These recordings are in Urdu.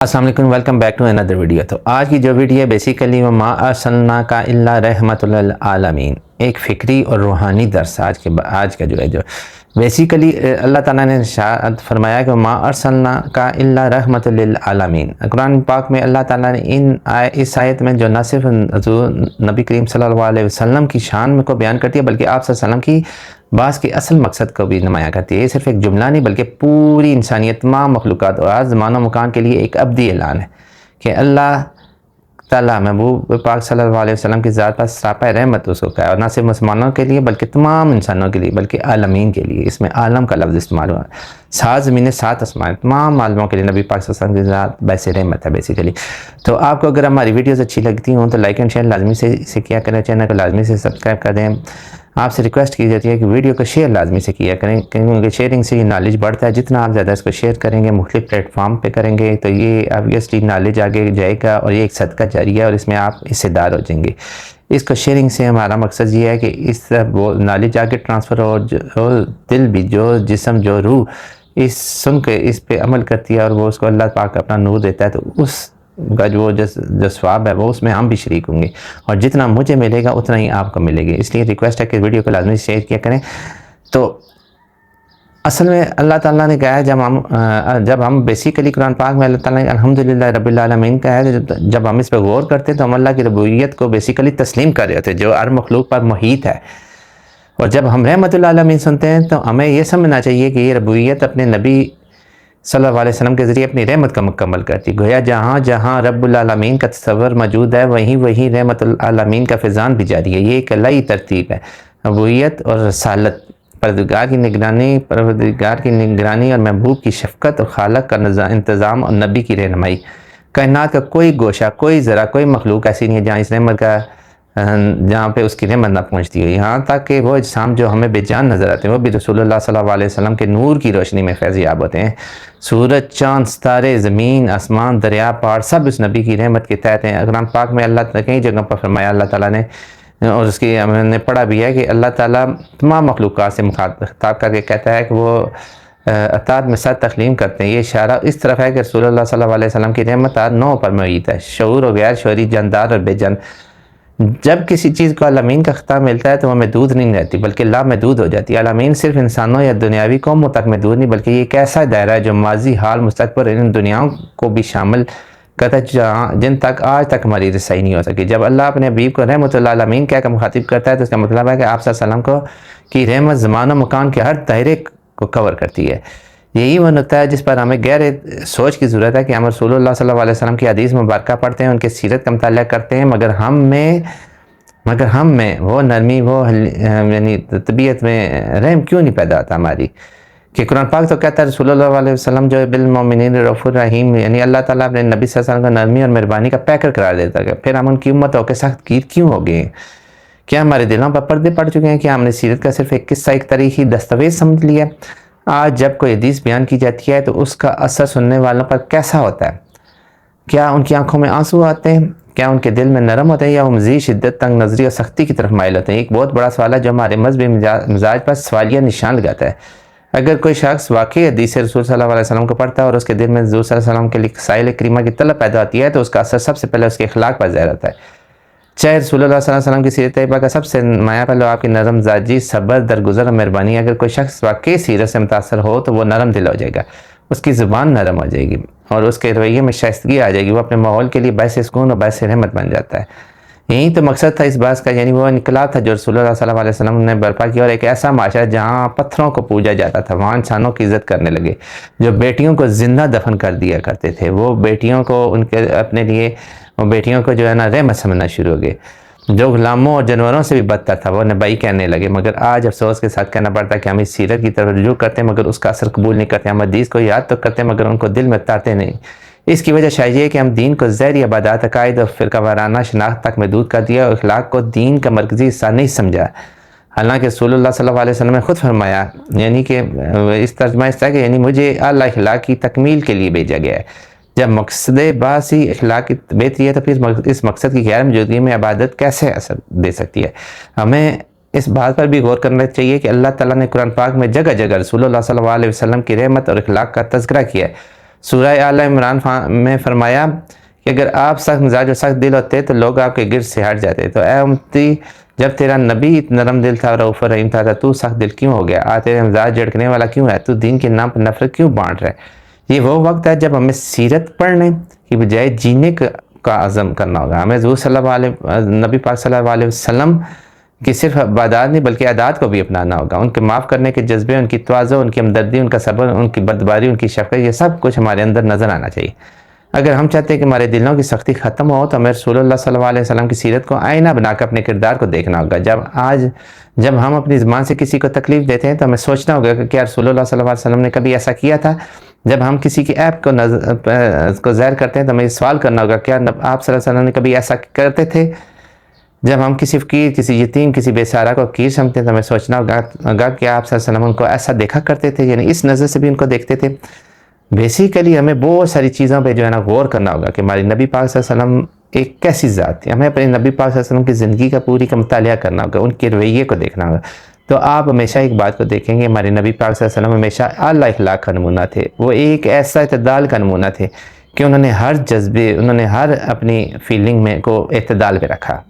السلام علیکم، welcome back to another video. تو آج کی جو ویڈیو ہے بیسیکلی وہ ما ارسلناک الا رحمۃ للعالمین، ایک فکری اور روحانی درس آج کا جو ہے بیسیکلی اللہ تعالیٰ نے ارشاد فرمایا کہ ما ارسلناک الا رحمۃ للعالمین۔ قرآن پاک میں اللہ تعالیٰ نے اس آیت میں جو نہ صرف نبی کریم صلی اللہ علیہ وسلم کی شان کو بیان کرتی ہے بلکہ آپ صلی اللہ علیہ وسلم کی بعض کے اصل مقصد کو بھی نمایاں کرتی ہے۔ یہ صرف ایک جملہ نہیں بلکہ پوری انسانیت، تمام مخلوقات اور ہر زمان و مکان کے لیے ایک ابدی اعلان ہے کہ اللہ تعالیٰ محبوب پاک صلی اللہ علیہ وسلم کی ذات پر سراپا رحمت اس کو کہا، اور نہ صرف مسلمانوں کے لیے بلکہ تمام انسانوں کے لیے بلکہ عالمین کے لیے۔ اس میں عالم کا لفظ استعمال ہوا، 7 زمینیں 7 آسمان، تمام عالموں کے لیے نبی پاک صلی اللہ علیہ وسلم کی ذات باعث رحمت ہے بیسیکلی۔ تو آپ کو اگر ہماری ویڈیوز اچھی لگتی ہوں تو لائک اینڈ شیئر لازمی سے کیا کریں، چینل کو لازمی سے سبسکرائب کر دیں۔ آپ سے ریکویسٹ کی جاتی ہے کہ ویڈیو کو شیئر لازمی سے کیا کریں، کیونکہ شیئرنگ سے یہ نالج بڑھتا ہے۔ جتنا آپ زیادہ اس کو شیئر کریں گے، مختلف پلیٹ فارم پہ کریں گے تو یہ آبویسلی نالج آگے جائے گا، اور یہ ایک صدقہ جاریہ ہے اور اس میں آپ حصے دار ہو جائیں گے۔ اس کو شیئرنگ سے ہمارا مقصد یہ ہے کہ اس وہ نالج آگے ٹرانسفر ہو، جو دل بھی، جو جسم، جو روح اس سن کے اس پہ عمل کرتی ہے اور وہ اس کو اللہ پاک اپنا نور دیتا ہے، تو اس کا جو ثواب ہے وہ اس میں ہم بھی شریک ہوں گے، اور جتنا مجھے ملے گا اتنا ہی آپ کو ملے گا۔ اس لیے ریکویسٹ ہے کہ ویڈیو کو لازمی شیئر کیا کریں۔ تو اصل میں اللہ تعالیٰ نے کہا ہے جب ہم بیسیکلی قرآن پاک میں اللہ تعالیٰ نے الحمدللہ رب العالمین کہا ہے، جب ہم اس پہ غور کرتے ہیں تو ہم اللہ کی ربوبیت کو بیسیکلی تسلیم کر رہے ہوتے ہیں جو ہر مخلوق پر محیط ہے۔ اور جب ہم رحمت العالمین سنتے ہیں تو ہمیں یہ سمجھنا چاہیے کہ یہ ربوبیت اپنے نبی صلی اللہ علیہ وسلم کے ذریعے اپنی رحمت کا مکمل کرتی، گویا جہاں جہاں رب العالمین کا تصور موجود ہے وہیں رحمت العالمین کا فیضان بھی جاری ہے۔ یہ ایک الہی ترتیب ہے، ربوبیت اور رسالت، پروردگار کی نگرانی اور محبوب کی شفقت اور خالق کا انتظام اور نبی کی رہنمائی۔ کائنات کا کوئی گوشہ، کوئی ذرہ، کوئی مخلوق ایسی نہیں ہے جہاں پہ اس کی رحمت نہ پہنچتی ہو، یہاں تک کہ وہ اجسام جو ہمیں بے جان نظر آتے ہیں وہ بھی رسول اللہ صلی اللہ علیہ وسلم کے نور کی روشنی میں فیض یاب ہوتے ہیں۔ سورج، چاند، ستارے، زمین، آسمان، دریا، پہاڑ سب اس نبی کی رحمت کے تحت ہیں۔ قرآن پاک میں اللہ نے کئی جگہ پر فرمایا اللہ تعالیٰ نے، اور اس کی ہم نے پڑھا بھی ہے کہ اللہ تعالیٰ تمام مخلوقات سے خطاب کر کے کہتا ہے کہ وہ اطاعت میں ساتھ تسلیم کرتے ہیں۔ یہ اشارہ اس طرف ہے کہ رسول اللہ صلی اللہ علیہ وسلم کی رحمت ہر نوع پر محیط ہے، شعور و غیر شعوری، جاندار اور بے جان۔ جب کسی چیز کو عالمین کا خطاب ملتا ہے تو وہ محدود نہیں رہتی بلکہ لامحدود ہو جاتی ہے۔ عالمین صرف انسانوں یا دنیاوی قوموں تک محدود نہیں بلکہ یہ ایک ایسا دائرہ ہے جو ماضی، حال، مستقبل ان دنیاؤں کو بھی شامل کرتا ہے جن تک آج تک ہماری رسائی نہیں ہو سکی۔ جب اللہ اپنے حبیب کو رحمت العالمین کہہ کر مخاطب کرتا ہے تو اس کا مطلب ہے کہ آپ صلی اللہ علیہ وسلم کی رحمت زمان و مکان کے ہر دائرے کو کور کرتی ہے۔ یہی وہ نقطہ ہے جس پر ہمیں گہرے سوچ کی ضرورت ہے کہ ہم رسول اللہ صلی اللہ علیہ وسلم کی حدیث مبارکہ پڑھتے ہیں، ان کے سیرت کا مطالعہ کرتے ہیں، مگر ہم میں وہ نرمی، وہ یعنی طبیعت میں رحم کیوں نہیں پیدا ہوتا ہماری؟ کہ قرآن پاک تو کہتا ہے رسول اللہ علیہ وسلم جو بالمؤمنین رؤوف الرحیم، یعنی اللہ تعالیٰ اپنے نبی صلی اللہ علیہ وسلم کو نرمی اور مہربانی کا پیکر قرار دیتا ہے۔ پھر ہم ان کی امت ہو کے سخت گیر کیوں ہو گئے ہیں؟ کیا ہمارے دلوں پر پردے پڑ چکے ہیں؟ کیا ہم نے سیرت کا صرف ایک قصہ، ایک تاریخی دستاویز سمجھ لیا؟ آج جب کوئی حدیث بیان کی جاتی ہے تو اس کا اثر سننے والوں پر کیسا ہوتا ہے؟ کیا ان کی آنکھوں میں آنسو آتے ہیں؟ کیا ان کے دل میں نرم ہوتے ہیں یا وہ مزید شدت، تنگ نظری اور سختی کی طرف مائل ہوتے ہیں؟ ایک بہت بڑا سوال ہے جو ہمارے مذہبی مزاج پر سوالیہ نشان لگاتا ہے۔ اگر کوئی شخص واقعی حدیث رسول صلی اللہ علیہ وسلم کو پڑھتا ہے اور اس کے دل میں حضور صلی اللہ علیہ وسلم کے لیے سائل کریمہ کی طلب پیدا ہوتی ہے تو اس کا اثر سب سے پہلے اس کے اخلاق پر ظاہر ہوتا ہے۔ چاہے رسول اللہ صلی اللہ علیہ وسلم کی سیرت طیبہ کا سب سے نمایاں پہلو آپ کی نرم مزاجی، صبر، درگزر اور مہربانی۔ اگر کوئی شخص واقعی سیرت سے متاثر ہو تو وہ نرم دل ہو جائے گا، اس کی زبان نرم ہو جائے گی اور اس کے رویے میں شائستگی آ جائے گی، وہ اپنے ماحول کے لیے باعث سکون اور باعث رحمت بن جاتا ہے۔ یہی تو مقصد تھا اس بات کا، یعنی وہ انقلاب تھا جو رسول اللہ صلی اللہ علیہ وسلم نے برپا کیا، اور ایک ایسا معاشرہ جہاں پتھروں کو پوجا جاتا تھا وہاں انسانوں کی عزت کرنے لگے۔ جو بیٹیوں کو زندہ دفن کر دیا کرتے تھے وہ بیٹیوں کو اپنے لیے بیٹیوں کو جو ہے نا رحمت سمجھنا شروع ہو گئے۔ جو غلاموں اور جانوروں سے بھی بدتر تھا وہ نبی کہنے لگے، مگر آج افسوس کے ساتھ کہنا پڑتا ہے کہ ہم اس سیرت کی طرف رجوع کرتے ہیں مگر اس کا اثر قبول نہیں کرتے۔ ہم حدیث کو یاد تو کرتے ہیں مگر ان کو دل میں اتارتے نہیں۔ اس کی وجہ شاید یہ ہے کہ ہم دین کو ظاہری عبادات، عقائد اور فرقہ وارانہ شناخت تک محدود کر دیا اور اخلاق کو دین کا مرکزی حصہ نہیں سمجھا۔ حالانکہ رسول اللہ صلی اللہ علیہ وسلم نے خود فرمایا، یعنی کہ اس ترجمہ اس طرح کہ یعنی مجھے اعلیٰ اخلاق کی تکمیل کے لیے بھیجا گیا ہے۔ جب مقصد باعث ہی اخلاق کی بہتری ہے تو پھر اس مقصد کی غیر موجودگی میں عبادت کیسے اثر دے سکتی ہے؟ ہمیں اس بات پر بھی غور کرنا چاہیے کہ اللہ تعالیٰ نے قرآن پاک میں جگہ جگہ رسول اللہ صلی اللہ علیہ وسلم کی رحمت اور اخلاق کا تذکرہ کیا ہے۔ سورہ آل عمران میں فرمایا کہ اگر آپ سخت مزاج و سخت دل ہوتے تو لوگ آپ کے گرد سے ہٹ جاتے. تو اے امتی، جب تیرا نبی نرم دل تھا، رؤوف رحیم تھا، تو سخت دل کیوں ہو گیا؟ تیرا مزاج جھڑکنے والا کیوں ہے؟ تو دین کے نام پر نفرت کیوں بانٹ رہا ہے؟ یہ وہ وقت ہے جب ہمیں سیرت پڑھنے کی بجائے جینے کا عزم کرنا ہوگا. ہمیں حضور نبی پاک صلی اللہ علیہ وسلم کہ صرف عبادات نہیں بلکہ عادات کو بھی اپنانا ہوگا. ان کے معاف کرنے کے جذبے، ان کی تواضع، ان کی ہمدردی، ان کا صبر، ان کی بردباری، ان کی شفقت، یہ سب کچھ ہمارے اندر نظر آنا چاہیے. اگر ہم چاہتے ہیں کہ ہمارے دلوں کی سختی ختم ہو تو ہمیں رسول اللہ صلی اللہ علیہ وسلم کی سیرت کو آئینہ بنا کر اپنے کردار کو دیکھنا ہوگا. جب ہم اپنی زبان سے کسی کو تکلیف دیتے ہیں تو ہمیں سوچنا ہوگا کہ کیا رسول اللہ صلی اللہ علیہ وسلم نے کبھی ایسا کیا تھا؟ جب ہم کسی کی عیب کو ظاہر کرتے ہیں تو ہمیں سوال کرنا ہوگا کیا آپ صلی اللہ علیہ وسلم نے کبھی ایسا کرتے تھے؟ جب ہم کسی فقیر، کسی یتیم، کسی بے سہارا کو حقیر سمجھتے ہیں تو ہمیں سوچنا ہوگا کہ آپ صلی اللہ علیہ وسلم ان کو ایسا دیکھا کرتے تھے، یعنی اس نظر سے بھی ان کو دیکھتے تھے. بیسیکلی ہمیں بہت ساری چیزوں پہ جو ہے نا غور کرنا ہوگا کہ ہماری نبی پاک صلی اللہ علیہ وسلم ایک کیسی ذات تھی. ہمیں اپنے نبی پاک صلی اللہ علیہ وسلم کی زندگی کا پوری کا مطالعہ کرنا ہوگا، ان کے رویے کو دیکھنا ہوگا. تو آپ ہمیشہ ایک بات کو دیکھیں گے، ہمارے نبی پاک صلی اللہ علیہ وسلم ہمیشہ اعلیٰ اخلاق کا نمونہ تھے. وہ ایک ایسا اعتدال کا نمونہ تھے کہ انہوں نے ہر جذبے، انہوں نے ہر اپنی فیلنگ میں کو اعتدال پہ رکھا.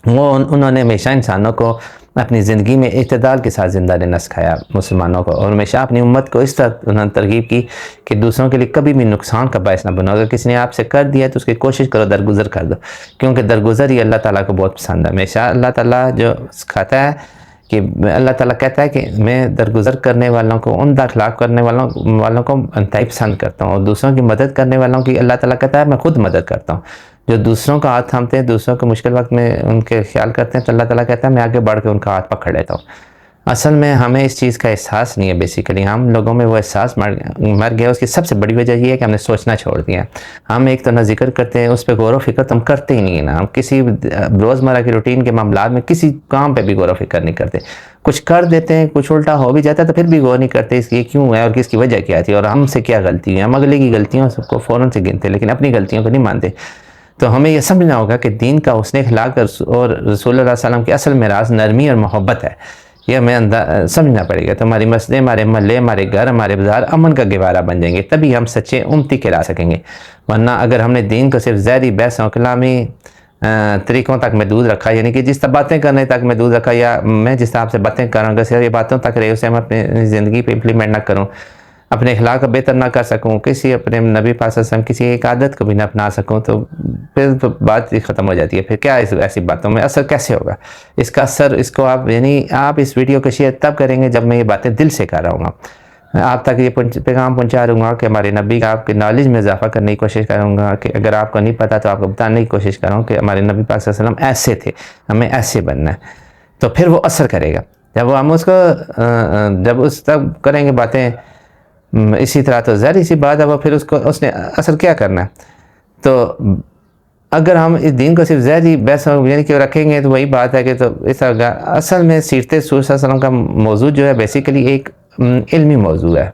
انہوں نے ہمیشہ انسانوں کو اپنی زندگی میں اعتدال کے ساتھ زندہ رہنا سکھایا مسلمانوں کو، اور ہمیشہ اپنی امت کو اس طرح انہوں نے ترغیب کی کہ دوسروں کے لیے کبھی بھی نقصان کا باعث نہ بنو. اگر کسی نے آپ سے کر دیا تو اس کی کوشش کرو درگزر کر دو، کیونکہ درگزر ہی اللہ تعالیٰ کو بہت پسند ہے. ہمیشہ اللہ تعالیٰ جو سکھاتا ہے کہ اللہ تعالیٰ کہتا ہے کہ میں درگزر کرنے والوں کو، عمدہ اخلاق کرنے والوں کو انتہائی پسند کرتا ہوں، اور دوسروں کی مدد کرنے والوں کی اللہ تعالیٰ کہتا ہے میں خود مدد کرتا ہوں. جو دوسروں کا ہاتھ تھامتے ہیں، دوسروں کے مشکل وقت میں ان کے خیال کرتے ہیں، تو اللہ تعالیٰ کہتا ہے میں آگے بڑھ کے ان کا ہاتھ پکڑ لیتا ہوں. اصل میں ہمیں اس چیز کا احساس نہیں ہے. بیسیکلی ہم لوگوں میں وہ احساس مر گیا. اس کی سب سے بڑی وجہ یہ ہے کہ ہم نے سوچنا چھوڑ دیا. ہم ایک تو نہ ذکر کرتے ہیں، اس پہ غور و فکر تو ہم کرتے ہی نہیں ہیں نا. ہم کسی روزمرہ کی روٹین کے معاملات میں کسی کام پہ بھی غور و فکر نہیں کرتے. کچھ کر دیتے ہیں، کچھ الٹا ہو بھی جاتا ہے تو پھر بھی غور نہیں کرتے اس کی کیوں ہے اور کس کی وجہ کیا تھی اور ہم سے کیا غلطی ہے. ہم اگلے کی غلطیوں سب کو فوراً سے گنتے لیکن اپنی غلطیوں کو نہیں مانتے. تو ہمیں یہ سمجھنا ہوگا کہ دین کا حسن اخلاق اور رسول اللہ صلی اللہ علیہ وسلم کی اصل میراث نرمی اور محبت ہے. یہ ہمیں سمجھنا پڑے گا. تو ہماری مسجدیں، ہمارے محلے، ہمارے گھر، ہمارے بازار امن کا گہوارہ بن جائیں گے، تبھی ہم سچے امتی کہلا سکیں گے. ورنہ اگر ہم نے دین کو صرف ظاہری بحث و کلامی طریقوں تک محدود رکھا، یعنی کہ جس طرح باتیں کرنے تک محدود رکھا، یا میں جس طرح آپ سے باتیں کروں گا صرف یہ باتوں تک رہے، اسے میں اپنی زندگی پہ امپلیمنٹ نہ کروں، اپنے اخلاق کو بہتر نہ کر سکوں، کسی اپنے نبی پاک صلی اللہ علیہ وسلم کسی ایک عادت کو بھی نہ اپنا سکوں، تو پھر تو بات ختم ہو جاتی ہے. پھر کیا ایسی باتوں میں اثر کیسے ہوگا؟ اس کا اثر اس کو آپ اس ویڈیو کو شیئر تب کریں گے جب میں یہ باتیں دل سے کر رہا ہوں گا. آپ تک یہ پیغام پہنچا رہوں گا کہ ہمارے نبی کا آپ کی نالج میں اضافہ کرنے کی کوشش کروں گا، کہ اگر آپ کو نہیں پتا تو آپ کو بتانے کی کوشش کروں کہ ہمارے نبی پاک صلی اللہ علیہ وسلم ایسے تھے، ہمیں ایسے بننا ہے. تو پھر وہ اثر کرے گا. جب اس تک کریں گے باتیں اسی طرح، تو ظاہر اسی بات ہے وہ پھر اس نے اثر کیا کرنا ہے. تو اگر ہم اس دین کو صرف ظاہری بحث یعنی کہ رکھیں گے تو وہی بات ہے کہ تو اس طرح اصل میں سیرت رسول صلی اللہ علیہ وسلم کا موضوع جو ہے بیسیکلی ایک علمی موضوع ہے.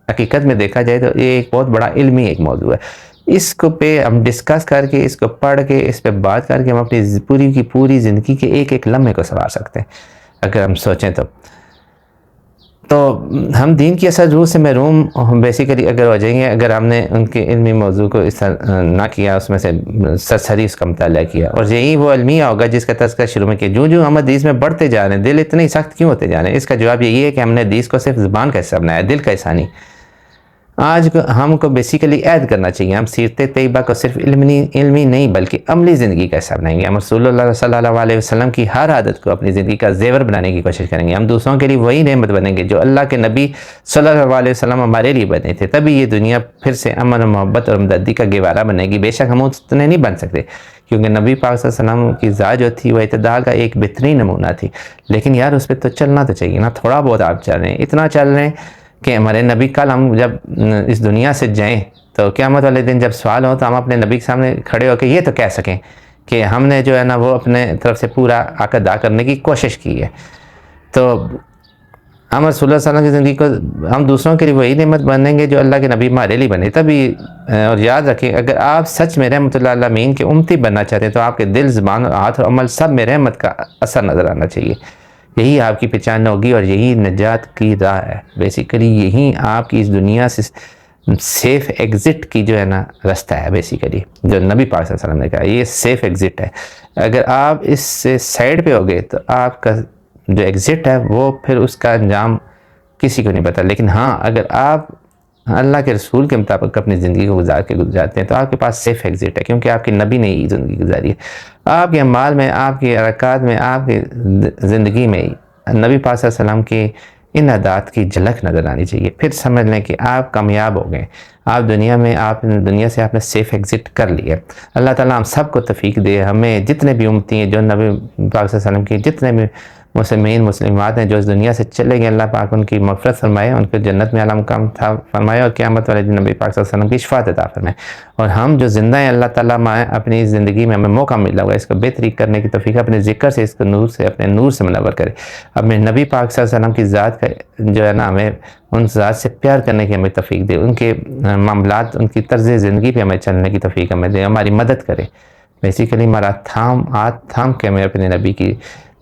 حقیقت میں دیکھا جائے تو یہ ایک بہت بڑا علمی ایک موضوع ہے. اس کو پہ ہم ڈسکس کر کے، اس کو پڑھ کے، اس پہ بات کر کے ہم اپنی پوری کی پوری زندگی کے ایک ایک لمحے کو سنوار سکتے ہیں اگر ہم سوچیں تو ہم دین کی اصل روح سے محروم بیسیکلی اگر ہو جائیں گے اگر ہم نے ان کے علمی موضوع کو اس طرح نہ کیا، اس میں سے سرسری اس کا مطالعہ کیا. اور یہی وہ المیہ ہوگا جس کا تذکرہ شروع میں کیا. جو ہم حدیث میں بڑھتے جا رہے ہیں، دل اتنے سخت کیوں ہوتے جا رہے ہیں؟ اس کا جواب یہی ہے کہ ہم نے حدیث کو صرف زبان کا حصہ بنایا، دل کا حصہ نہیں. آج ہم کو بیسیکلی عہد کرنا چاہیے، ہم سیرت طیبہ کو صرف علمی نہیں بلکہ عملی زندگی کا حصہ بنائیں گے. ہم رسول اللہ صلی اللہ علیہ وسلم کی ہر عادت کو اپنی زندگی کا زیور بنانے کی کوشش کریں گے. ہم دوسروں کے لیے وہی نعمت بنیں گے جو اللہ کے نبی صلی اللہ علیہ وسلم ہمارے لیے بنے تھے. تبھی یہ دنیا پھر سے امن و محبت اور ہمدردی کا گہوارہ بنے گی. بے شک ہم اتنے نہیں بن سکتے کیونکہ نبی پاک صلی اللہ علیہ وسلم کی ذات جو تھی وہ اعتدال کا ایک بہترین نمونہ تھی. لیکن یار اس پہ تو چلنا تو چاہیے نا. تھوڑا بہت آپ چل رہے ہیں، اتنا چل رہے ہیں کہ ہمارے نبی کل ہم جب اس دنیا سے جائیں تو قیامت والے دن جب سوال ہو تو ہم اپنے نبی کے سامنے کھڑے ہو کے یہ تو کہہ سکیں کہ ہم نے جو ہے نا وہ اپنے طرف سے پورا حق ادا کرنے کی کوشش کی ہے. تو ہم رسول اللہ صلی اللہ علیہ وسلم کی زندگی کو ہم دوسروں کے لیے وہی نعمت بنیں گے جو اللہ کے نبی ہمارے لیے بنے. تبھی اور یاد رکھیں اگر آپ سچ میں رحمت اللہ عالمین کے امتی بننا چاہتے ہیں تو آپ کے دل، زبان، ہاتھ اور عمل سب میں رحمت کا اثر نظر آنا چاہیے. یہی آپ کی پہچان ہوگی اور یہی نجات کی راہ ہے. بیسیکلی یہی آپ کی اس دنیا سے سیف ایگزٹ کی جو ہے نا راستہ ہے بیسیکلی، جو نبی پاک صلی اللہ علیہ وسلم نے کہا یہ سیف ایگزٹ ہے. اگر آپ اس سے سائڈ پہ ہو گئے تو آپ کا جو ایگزٹ ہے وہ پھر اس کا انجام کسی کو نہیں پتا. لیکن ہاں اگر آپ اللہ کے رسول کے مطابق اپنی زندگی کو گزارتے ہیں تو آپ کے پاس سیف ایگزٹ ہے، کیونکہ آپ کے نبی نے یہ زندگی گزاری ہے. آپ کے اعمال میں، آپ کے حرکات میں، آپ کی زندگی میں نبی پاک صلی اللہ علیہ وسلم کی ان عادات کی جھلک نظر آنی چاہیے. پھر سمجھ لیں کہ آپ کامیاب ہو گئے، آپ دنیا سے آپ نے سیف ایگزٹ کر لیا. اللہ تعالیٰ ہم سب کو توفیق دے. ہمیں جتنے بھی امتی ہیں جو نبی پاک صلی اللہ علیہ وسلم کی جتنے بھی مسلمات ہیں جو اس دنیا سے چلے گئے، اللہ پاک ان کی مغفرت فرمائے، ان کو جنت میں اعلیٰ مقام فرمائے، اور قیامت والے دن نبی پاک صلی اللہ علیہ وسلم کی شفاعت عطا فرمائے. اور ہم جو زندہ ہیں اللہ تعالیٰ اپنی زندگی میں ہمیں موقع ملا ہوا ہے اس کو بہتری کرنے کی توفیق، اپنے ذکر سے، اس کو نور سے، اپنے نور سے منور کرے. اپنے نبی پاک صلی اللہ علیہ وسلم کی ذات کا جو ہے نا ہمیں ان ذات سے پیار کرنے کی ہمیں توفیق دے، ان کے معاملات، ان کی طرز زندگی پہ ہمیں چلنے کی توفیق ہمیں دے، ہماری مدد کرے. بیسیکلی ہمارا تھام کے ہمیں اپنے نبی کی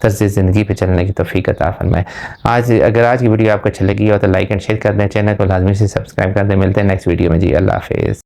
طرز زندگی پہ چلنے کی توفیق عطا فرمائے. اگر آج کی ویڈیو آپ کو اچھی لگی ہو تو لائک اینڈ شیئر کر دیں، چینل کو لازمی سے سبسکرائب کر دیں. ملتے ہیں نیکسٹ ویڈیو میں. جی اللہ حافظ.